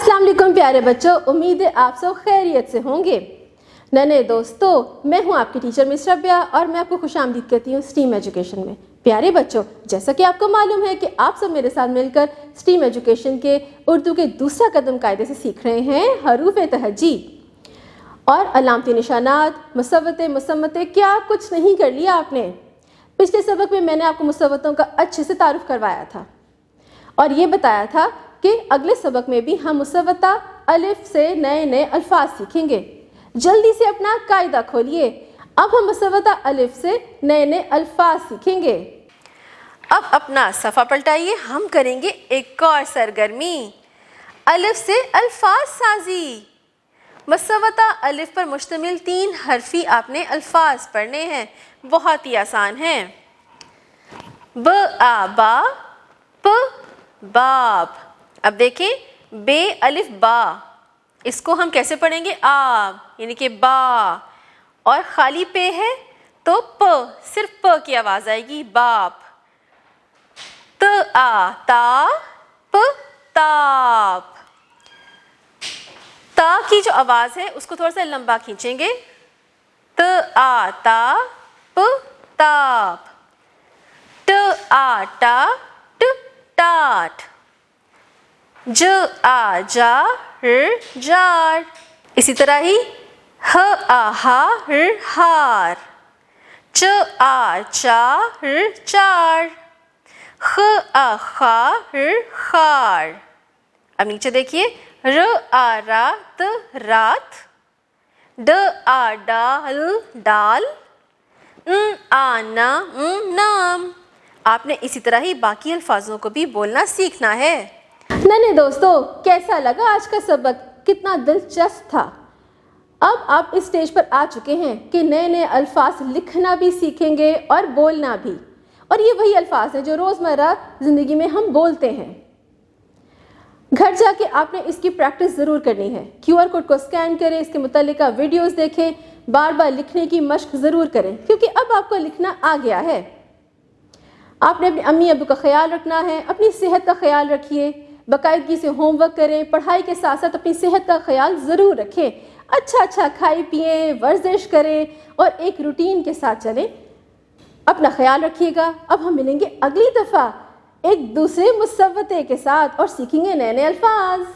अस्सलाम वालेकुम प्यारे बच्चों, उम्मीद है आप सब खैरियत से होंगे। नन्हे दोस्तों, मैं हूं आपकी टीचर मिस रबिया और मैं आपको खुशामदीद कहती हूं स्टीम एजुकेशन में। प्यारे बच्चों, जैसा कि आपको मालूम है कि आप सब मेरे साथ मिलकर स्टीम एजुकेशन के उर्दू के दूसरा कदम कायदे से सीख रहे हैं हरूफ तहजी और अलामती निशानात, मुसव्वते मुसम्मते। क्या कुछ नहीं कर लिया आपने? पिछले सबक में मैंने आपको मुसव्वतों का अच्छे से तारुफ करवाया था और ये बताया था कि अगले सबक में भी हम मुसव्वता अलिफ से नए नए अल्फाज सीखेंगे। जल्दी से अपना कायदा खोलिए, अब हम मुसव्वता अलिफ से नए नए अल्फाज सीखेंगे। अब अपना सफ़ा पलटाइए, हम करेंगे एक और सरगर्मी, अलिफ से अल्फाज साजी। मुसव्वता अलिफ पर मुश्तमिल 3 हरफी आपने अल्फाज पढ़ने हैं, बहुत ही आसान हैं। ब आ बा, प बाब। अब देखें, बे अलिफ बा, इसको हम कैसे पढ़ेंगे? आब, यानी कि बा, और खाली पे है तो प, सिर्फ प की आवाज़ आएगी, बाप। त आ ता, प ताप। ता की जो आवाज़ है उसको थोड़ा सा लंबा खींचेंगे, त आ ता, प ताप। ट आ टा, ट टाट। ज आ जा, र जार। इसी तरह ही ह आ हा, र हार। च आ चा, र चार। ख आ खा, र खार। अब नीचे देखिए, र आ रा, त रात। ड आ डाल, डाल। आ ना, नाम। आपने इसी तरह ही बाकी अल्फाजों को भी बोलना सीखना है। नन्हे दोस्तों, कैसा लगा आज का सबक? कितना दिलचस्प था। अब आप इस स्टेज पर आ चुके हैं कि नए नए अल्फाज लिखना भी सीखेंगे और बोलना भी, और ये वही अल्फाज हैं जो रोज़मर्रा ज़िंदगी में हम बोलते हैं। घर जाके आपने इसकी प्रैक्टिस ज़रूर करनी है। QR कोड को स्कैन करें, इसके मुतालिका वीडियोस देखें, बार बार लिखने की मश्क ज़रूर करें, क्योंकि अब आपको लिखना आ गया है। आपने अपने अम्मी अबू का ख्याल रखना है, अपनी सेहत का ख्याल रखिए, बाकायदगी से होमवर्क करें, पढ़ाई के साथ साथ अपनी सेहत का ख्याल ज़रूर रखें। अच्छा खाएं पिएं, वर्जिश करें और एक रूटीन के साथ चलें। अपना ख्याल रखिएगा। अब हम मिलेंगे अगली दफ़ा एक दूसरे मुसव्वते के साथ और सीखेंगे नए नए अल्फाज।